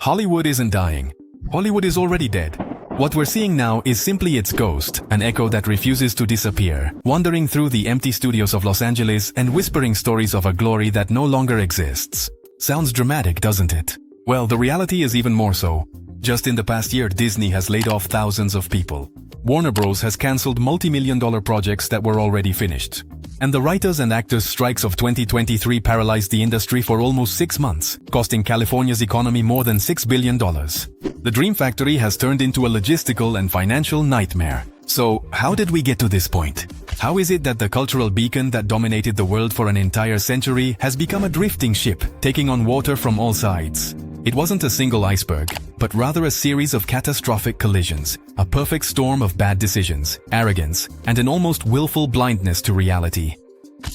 Hollywood isn't dying. Hollywood is already dead. What we're seeing now is simply its ghost, an echo that refuses to disappear, wandering through the empty studios of Los Angeles and whispering stories of a glory that no longer exists. Sounds dramatic, doesn't it? Well, the reality is even more so. Just in the past year, Disney has laid off thousands of people. Warner Bros. Has cancelled multi-million-dollar projects that were already finished. And the writers and actors strikes of 2023 paralyzed the industry for almost 6 months, costing California's economy more than $6 billion. The Dream Factory has turned into a logistical and financial nightmare. So, how did we get to this point? How is it that the cultural beacon that dominated the world for an entire century has become a drifting ship, taking on water from all sides? It wasn't a single iceberg, but rather a series of catastrophic collisions, a perfect storm of bad decisions, arrogance, and an almost willful blindness to reality.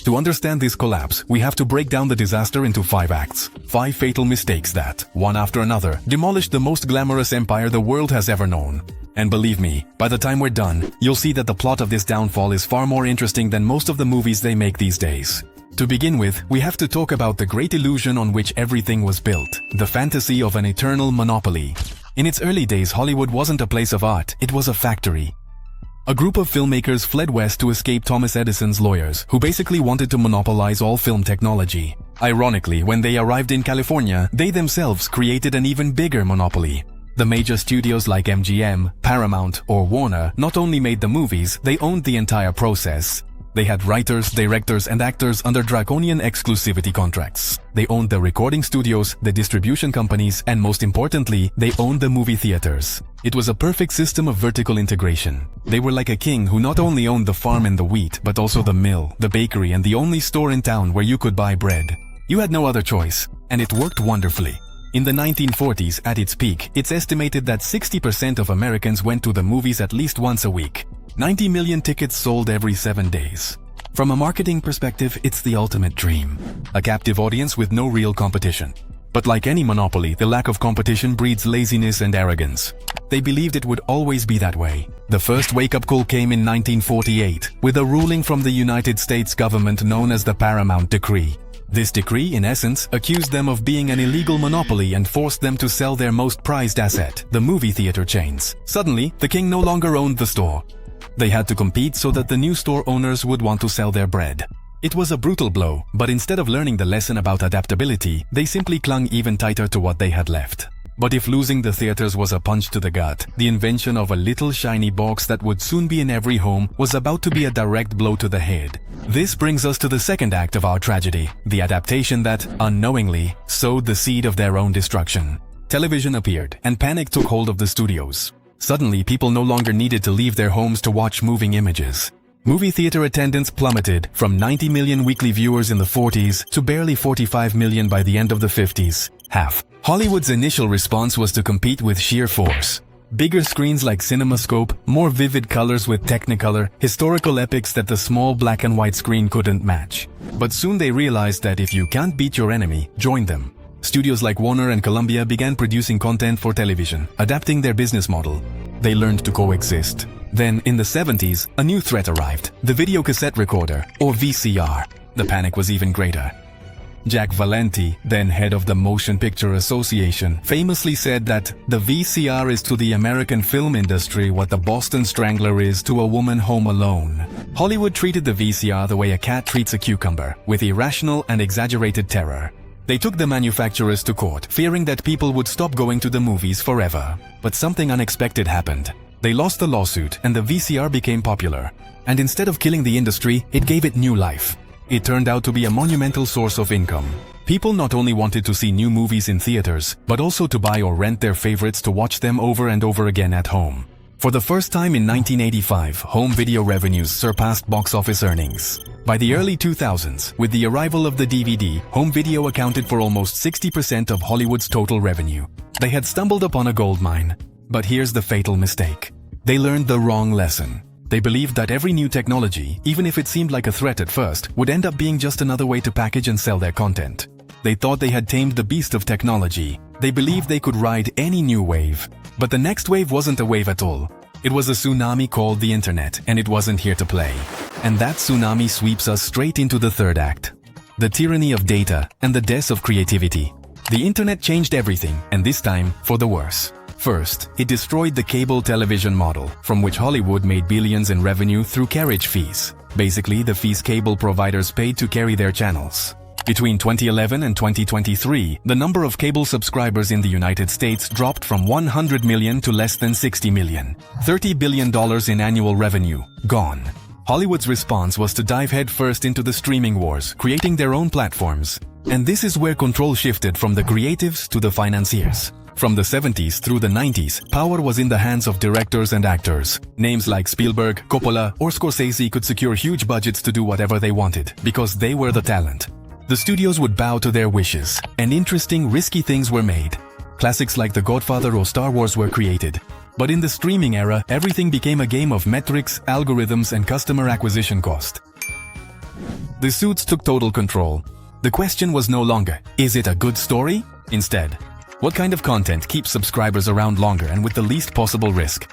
To understand this collapse, we have to break down the disaster into 5 acts, 5 fatal mistakes that, one after another, demolished the most glamorous empire the world has ever known. And believe me, by the time we're done, you'll see that the plot of this downfall is far more interesting than most of the movies they make these days. To begin with, we have to talk about the great illusion on which everything was built, the fantasy of an eternal monopoly. In its early days, Hollywood wasn't a place of art, it was a factory. A group of filmmakers fled west to escape Thomas Edison's lawyers, who basically wanted to monopolize all film technology. Ironically, when they arrived in California, they themselves created an even bigger monopoly. The major studios like MGM, Paramount, or Warner not only made the movies, they owned the entire process. They had writers, directors, and actors under draconian exclusivity contracts. They owned the recording studios, the distribution companies, and most importantly, they owned the movie theaters. It was a perfect system of vertical integration. They were like a king who not only owned the farm and the wheat, but also the mill, the bakery, and the only store in town where you could buy bread. You had no other choice, and it worked wonderfully. In the 1940s, at its peak, it's estimated that 60% of Americans went to the movies at least once a week. 90 million tickets sold every 7 days. From a marketing perspective, it's the ultimate dream. A captive audience with no real competition. But like any monopoly, the lack of competition breeds laziness and arrogance. They believed it would always be that way. The first wake-up call came in 1948, with a ruling from the United States government known as the Paramount Decree. This decree, in essence, accused them of being an illegal monopoly and forced them to sell their most prized asset, the movie theater chains. Suddenly, the king no longer owned the store. They had to compete so that the new store owners would want to sell their bread. It was a brutal blow, but instead of learning the lesson about adaptability, they simply clung even tighter to what they had left. But if losing the theaters was a punch to the gut, the invention of a little shiny box that would soon be in every home was about to be a direct blow to the head. This brings us to the second act of our tragedy, the adaptation that, unknowingly, sowed the seed of their own destruction. Television appeared, and panic took hold of the studios. Suddenly, people no longer needed to leave their homes to watch moving images. Movie theater attendance plummeted from 90 million weekly viewers in the 40s to barely 45 million by the end of the 50s. Half. Hollywood's initial response was to compete with sheer force. Bigger screens like CinemaScope, more vivid colors with Technicolor, historical epics that the small black and white screen couldn't match. But soon they realized that if you can't beat your enemy, join them. Studios like Warner and Columbia began producing content for television, adapting their business model. They learned to coexist. Then, in the 70s, a new threat arrived, the video cassette recorder, or VCR. The panic was even greater. Jack Valenti, then head of the Motion Picture Association, famously said that the VCR is to the American film industry what the Boston Strangler is to a woman home alone. Hollywood treated the VCR the way a cat treats a cucumber, with irrational and exaggerated terror. They took the manufacturers to court, fearing that people would stop going to the movies forever. But something unexpected happened. They lost the lawsuit, and the VCR became popular. And instead of killing the industry, it gave it new life. It turned out to be a monumental source of income. People not only wanted to see new movies in theaters, but also to buy or rent their favorites to watch them over and over again at home. For the first time in 1985, home video revenues surpassed box office earnings. By the early 2000s, with the arrival of the DVD, home video accounted for almost 60% of Hollywood's total revenue. They had stumbled upon a goldmine. But here's the fatal mistake. They learned the wrong lesson. They believed that every new technology, even if it seemed like a threat at first, would end up being just another way to package and sell their content. They thought they had tamed the beast of technology. They believed they could ride any new wave. But the next wave wasn't a wave at all. It was a tsunami called the internet, and it wasn't here to play. And that tsunami sweeps us straight into the third act. The tyranny of data and the death of creativity. The internet changed everything, and this time for the worse. First, it destroyed the cable television model, from which Hollywood made billions in revenue through carriage fees. Basically, the fees cable providers paid to carry their channels. Between 2011 and 2023, the number of cable subscribers in the United States dropped from 100 million to less than 60 million. $30 billion in annual revenue, gone. Hollywood's response was to dive headfirst into the streaming wars, creating their own platforms. And this is where control shifted from the creatives to the financiers. From the 70s through the 90s, power was in the hands of directors and actors. Names like Spielberg, Coppola, or Scorsese could secure huge budgets to do whatever they wanted, because they were the talent. The studios would bow to their wishes, and interesting, risky things were made. Classics like The Godfather or Star Wars were created. But in the streaming era, everything became a game of metrics, algorithms, and customer acquisition cost. The suits took total control. The question was no longer, is it a good story? Instead, what kind of content keeps subscribers around longer and with the least possible risk?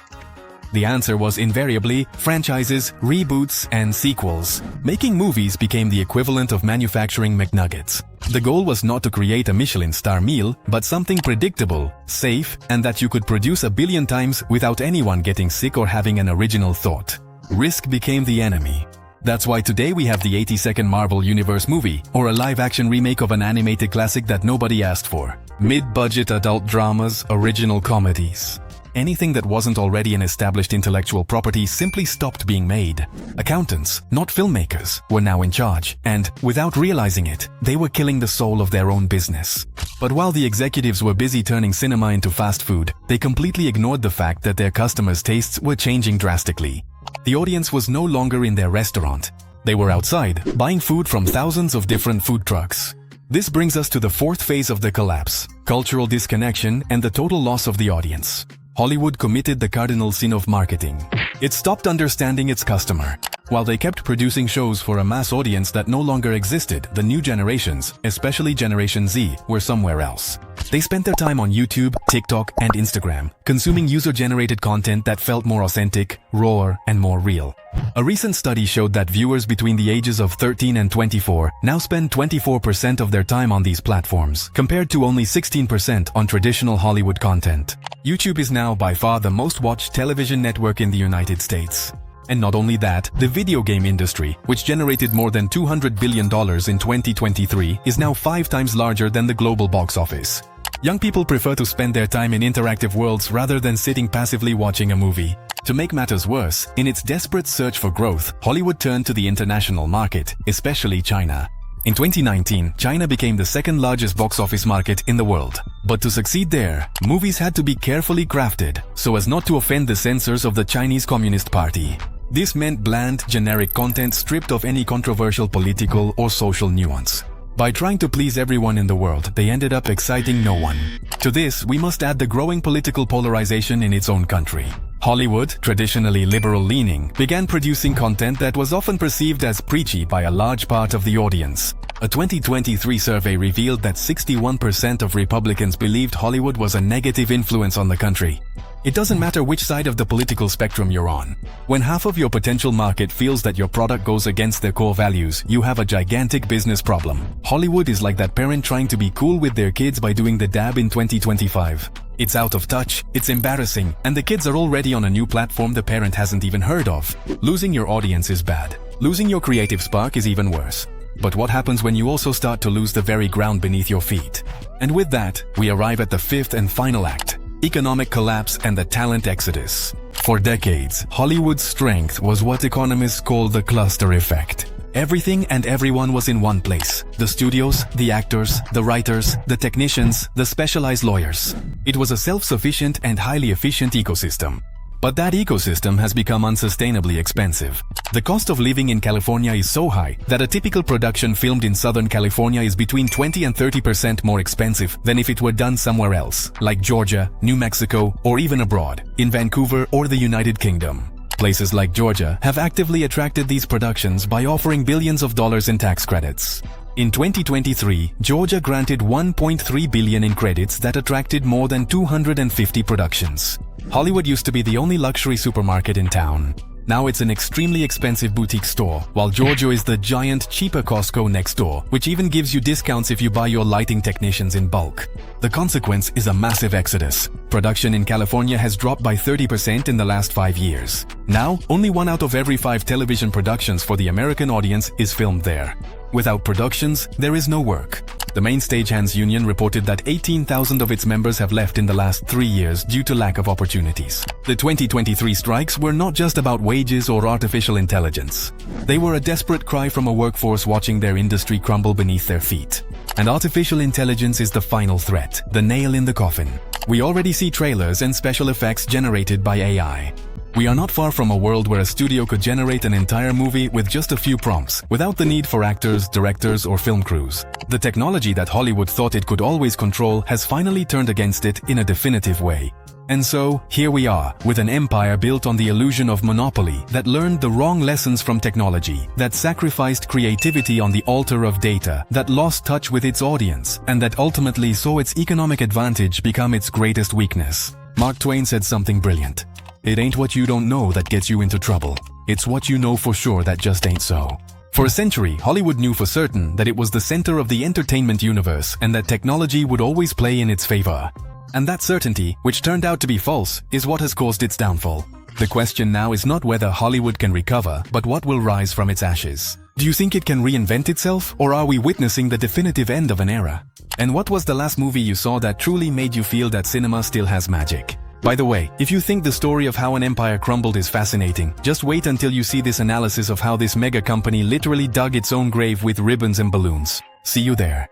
The answer was invariably franchises, reboots, and sequels. Making movies became the equivalent of manufacturing McNuggets. The goal was not to create a Michelin star meal, but something predictable, safe, and that you could produce a billion times without anyone getting sick or having an original thought. Risk became the enemy. That's why today we have the 80-second Marvel Universe movie, or a live-action remake of an animated classic that nobody asked for. Mid-budget adult dramas, original comedies. Anything that wasn't already an established intellectual property simply stopped being made. Accountants, not filmmakers, were now in charge, and, without realizing it, they were killing the soul of their own business. But while the executives were busy turning cinema into fast food, they completely ignored the fact that their customers' tastes were changing drastically. The audience was no longer in their restaurant. They were outside, buying food from thousands of different food trucks. This brings us to the fourth phase of the collapse: cultural disconnection and the total loss of the audience. Hollywood committed the cardinal sin of marketing. It stopped understanding its customer. While they kept producing shows for a mass audience that no longer existed, the new generations, especially Generation Z, were somewhere else. They spent their time on YouTube, TikTok, and Instagram, consuming user-generated content that felt more authentic, rawer, and more real. A recent study showed that viewers between the ages of 13 and 24 now spend 24% of their time on these platforms, compared to only 16% on traditional Hollywood content. YouTube is now by far the most watched television network in the United States. And not only that, the video game industry, which generated more than $200 billion in 2023, is now 5 times larger than the global box office. Young people prefer to spend their time in interactive worlds rather than sitting passively watching a movie. To make matters worse, in its desperate search for growth, Hollywood turned to the international market, especially China. In 2019, China became the second largest box office market in the world. But to succeed there, movies had to be carefully crafted so as not to offend the censors of the Chinese Communist Party. This meant bland, generic content stripped of any controversial political or social nuance. By trying to please everyone in the world, they ended up exciting no one. To this, we must add the growing political polarization in its own country. Hollywood, traditionally liberal-leaning, began producing content that was often perceived as preachy by a large part of the audience. A 2023 survey revealed that 61% of Republicans believed Hollywood was a negative influence on the country. It doesn't matter which side of the political spectrum you're on. When half of your potential market feels that your product goes against their core values, you have a gigantic business problem. Hollywood is like that parent trying to be cool with their kids by doing the dab in 2025. It's out of touch, it's embarrassing, and the kids are already on a new platform the parent hasn't even heard of. Losing your audience is bad. Losing your creative spark is even worse. But what happens when you also start to lose the very ground beneath your feet? And with that, we arrive at the fifth and final act: economic collapse and the talent exodus. For decades, Hollywood's strength was what economists call the cluster effect. Everything and everyone was in one place: the studios, the actors, the writers, the technicians, the specialized lawyers. It was a self-sufficient and highly efficient ecosystem. But that ecosystem has become unsustainably expensive. The cost of living in California is so high that a typical production filmed in Southern California is between 20 and 30% more expensive than if it were done somewhere else, like Georgia, New Mexico, or even abroad, in Vancouver or the United Kingdom. Places like Georgia have actively attracted these productions by offering billions of dollars in tax credits. In 2023, Georgia granted $1.3 billion in credits that attracted more than 250 productions. Hollywood used to be the only luxury supermarket in town. Now it's an extremely expensive boutique store, while Giorgio is the giant, cheaper Costco next door, which even gives you discounts if you buy your lighting technicians in bulk. The consequence is a massive exodus. Production in California has dropped by 30% in the last 5 years. Now, only 1 out of every 5 television productions for the American audience is filmed there. Without productions, there is no work. The main stagehands union reported that 18,000 of its members have left in the last 3 years due to lack of opportunities. The 2023 strikes were not just about wages or artificial intelligence. They were a desperate cry from a workforce watching their industry crumble beneath their feet. And artificial intelligence is the final threat, the nail in the coffin. We already see trailers and special effects generated by AI. We are not far from a world where a studio could generate an entire movie with just a few prompts, without the need for actors, directors, or film crews. The technology that Hollywood thought it could always control has finally turned against it in a definitive way. And so, here we are, with an empire built on the illusion of monopoly that learned the wrong lessons from technology, that sacrificed creativity on the altar of data, that lost touch with its audience, and that ultimately saw its economic advantage become its greatest weakness. Mark Twain said something brilliant. It ain't what you don't know that gets you into trouble. It's what you know for sure that just ain't so. For a century, Hollywood knew for certain that it was the center of the entertainment universe and that technology would always play in its favor. And that certainty, which turned out to be false, is what has caused its downfall. The question now is not whether Hollywood can recover, but what will rise from its ashes. Do you think it can reinvent itself, or are we witnessing the definitive end of an era? And what was the last movie you saw that truly made you feel that cinema still has magic? By the way, if you think the story of how an empire crumbled is fascinating, just wait until you see this analysis of how this mega company literally dug its own grave with ribbons and balloons. See you there.